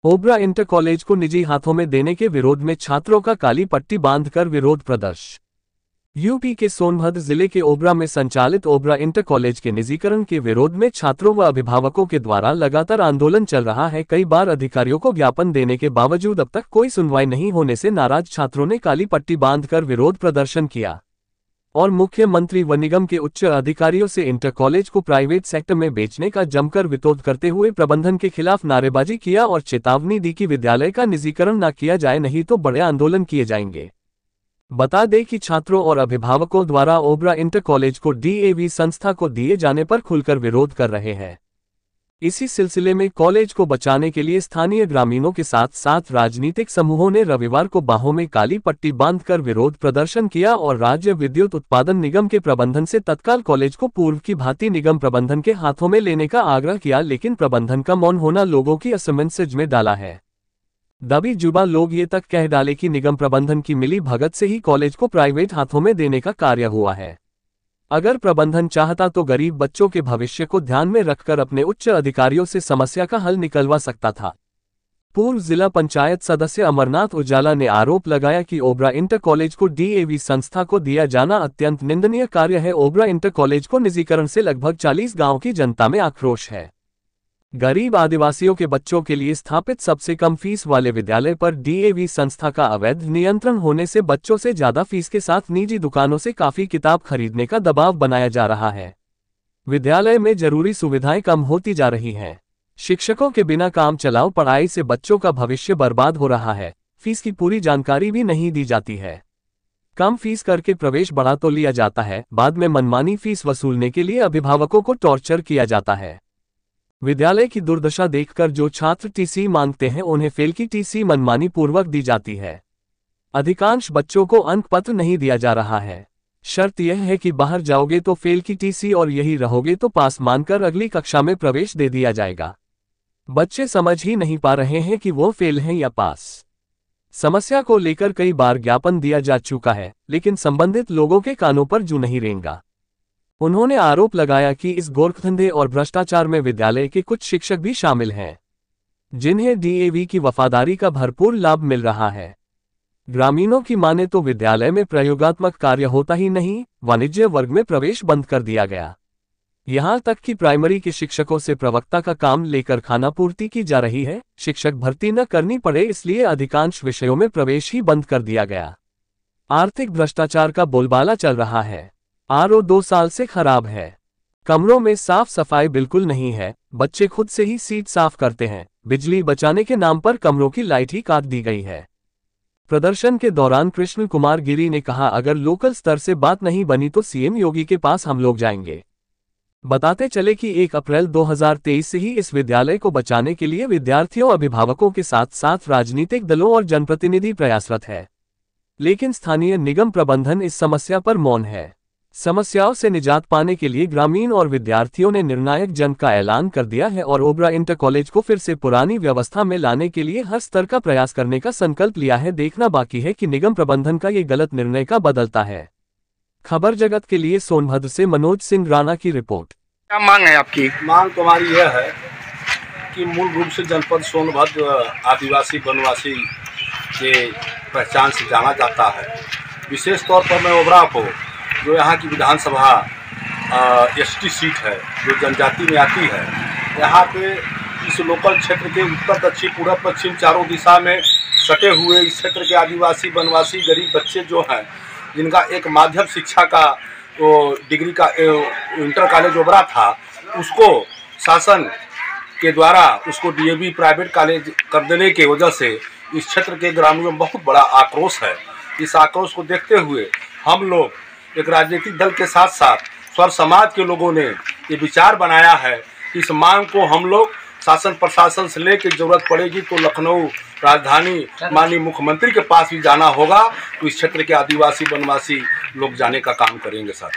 Obra inter college को निजी हाथों में देने के विरोध में छात्रों का काली पट्टी बांधकर विरोध प्रदर्शन। यूपी के सोनभद्र जिले के ओबरा में संचालित ओबरा इंटर कॉलेज के निजीकरण के विरोध में छात्रों व अभिभावकों के द्वारा लगातार आंदोलन चल रहा है। कई बार अधिकारियों को ज्ञापन देने के बावजूद अब तक कोई सुनवाई नहीं होने से नाराज छात्रों ने काली पट्टी बांधकर विरोध प्रदर्शन किया और मुख्यमंत्री व निगम के उच्च अधिकारियों से इंटर कॉलेज को प्राइवेट सेक्टर में बेचने का जमकर विरोध करते हुए प्रबंधन के खिलाफ नारेबाजी किया और चेतावनी दी कि विद्यालय का निजीकरण न किया जाए, नहीं तो बड़े आंदोलन किए जाएंगे। बता दें कि छात्रों और अभिभावकों द्वारा ओबरा इंटर कॉलेज को डीएवी संस्था को दिए जाने पर खुलकर विरोध कर रहे हैं। इसी सिलसिले में कॉलेज को बचाने के लिए स्थानीय ग्रामीणों के साथ साथ राजनीतिक समूहों ने रविवार को बाहों में काली पट्टी बांधकर विरोध प्रदर्शन किया और राज्य विद्युत उत्पादन निगम के प्रबंधन से तत्काल कॉलेज को पूर्व की भांति निगम प्रबंधन के हाथों में लेने का आग्रह किया, लेकिन प्रबंधन का मौन होना लोगों की असमंजस में डाला है। दबी जुबान लोग ये तक कह डाले कि निगम प्रबंधन की मिली भगत से ही कॉलेज को प्राइवेट हाथों में देने का कार्य हुआ है। अगर प्रबंधन चाहता तो गरीब बच्चों के भविष्य को ध्यान में रखकर अपने उच्च अधिकारियों से समस्या का हल निकलवा सकता था। पूर्व जिला पंचायत सदस्य अमरनाथ उजाला ने आरोप लगाया कि ओबरा इंटर कॉलेज को डीएवी संस्था को दिया जाना अत्यंत निंदनीय कार्य है। ओबरा इंटर कॉलेज को निजीकरण से लगभग 40 गांव की जनता में आक्रोश है। गरीब आदिवासियों के बच्चों के लिए स्थापित सबसे कम फीस वाले विद्यालय पर डीएवी संस्था का अवैध नियंत्रण होने से बच्चों से ज्यादा फीस के साथ निजी दुकानों से काफी किताब खरीदने का दबाव बनाया जा रहा है। विद्यालय में जरूरी सुविधाएं कम होती जा रही हैं। शिक्षकों के बिना काम चलाओ पढ़ाई से बच्चों का भविष्य बर्बाद हो रहा है। फीस की पूरी जानकारी भी नहीं दी जाती है। कम फीस करके प्रवेश बढ़ा तो लिया जाता है, बाद में मनमानी फीस वसूलने के लिए अभिभावकों को टॉर्चर किया जाता है। विद्यालय की दुर्दशा देखकर जो छात्र टीसी मांगते हैं उन्हें फेल की टीसी मनमानी पूर्वक दी जाती है। अधिकांश बच्चों को अंक पत्र नहीं दिया जा रहा है। शर्त यह है कि बाहर जाओगे तो फेल की टीसी और यही रहोगे तो पास मानकर अगली कक्षा में प्रवेश दे दिया जाएगा। बच्चे समझ ही नहीं पा रहे हैं कि वो फेल हैं या पास। समस्या को लेकर कई बार ज्ञापन दिया जा चुका है, लेकिन संबंधित लोगों के कानों पर जू नहीं रेंगा। उन्होंने आरोप लगाया कि इस गोरखधंधे और भ्रष्टाचार में विद्यालय के कुछ शिक्षक भी शामिल हैं, जिन्हें डीएवी की वफादारी का भरपूर लाभ मिल रहा है। ग्रामीणों की माने तो विद्यालय में प्रयोगात्मक कार्य होता ही नहीं, वाणिज्य वर्ग में प्रवेश बंद कर दिया गया। यहां तक कि प्राइमरी के शिक्षकों से प्रवक्ता का काम लेकर खानापूर्ति की जा रही है। शिक्षक भर्ती न करनी पड़े इसलिए अधिकांश विषयों में प्रवेश ही बंद कर दिया गया। आर्थिक भ्रष्टाचार का बोलबाला चल रहा है। आरओ 2 साल से खराब है। कमरों में साफ सफाई बिल्कुल नहीं है। बच्चे खुद से ही सीट साफ करते हैं। बिजली बचाने के नाम पर कमरों की लाइट ही काट दी गई है। प्रदर्शन के दौरान कृष्ण कुमार गिरी ने कहा, अगर लोकल स्तर से बात नहीं बनी तो सीएम योगी के पास हम लोग जाएंगे। बताते चले कि 1 अप्रैल 2023 से ही इस विद्यालय को बचाने के लिए विद्यार्थियों, अभिभावकों के साथ साथ राजनीतिक दलों और जनप्रतिनिधि प्रयासरत है, लेकिन स्थानीय निगम प्रबंधन इस समस्या पर मौन है। समस्याओं से निजात पाने के लिए ग्रामीण और विद्यार्थियों ने निर्णायक जंग का ऐलान कर दिया है और ओबरा इंटर कॉलेज को फिर से पुरानी व्यवस्था में लाने के लिए हर स्तर का प्रयास करने का संकल्प लिया है। देखना बाकी है कि निगम प्रबंधन का ये गलत निर्णय का बदलता है। खबर जगत के लिए सोनभद्र से मनोज सिंह राणा की रिपोर्ट। क्या मांग है आपकी? मांग तुम्हारी यह है कि मूल रूप से जनपद सोनभद्र आदिवासी वनवासी के पहचान से जाना जाता है। विशेष तौर पर मैं ओबरा को, जो यहाँ की विधानसभा एसटी सीट है, जो जनजाति में आती है, यहाँ पे इस लोकल क्षेत्र के उत्तर दक्षिण पूर्व पश्चिम चारों दिशा में सटे हुए इस क्षेत्र के आदिवासी वनवासी गरीब बच्चे जो हैं, जिनका एक माध्यम शिक्षा का डिग्री का इंटर कॉलेज ओबरा था, उसको शासन के द्वारा उसको डीएवी प्राइवेट कॉलेज कर देने के वजह से इस क्षेत्र के ग्रामीणों में बहुत बड़ा आक्रोश है। इस आक्रोश को देखते हुए हम लोग एक राजनीतिक दल के साथ साथ स्वर समाज के लोगों ने ये विचार बनाया है कि इस मांग को हम लोग शासन प्रशासन से लेकर जरूरत पड़ेगी तो लखनऊ राजधानी माननीय मुख्यमंत्री के पास भी जाना होगा। तो इस क्षेत्र के आदिवासी वनवासी लोग जाने का काम करेंगे सर।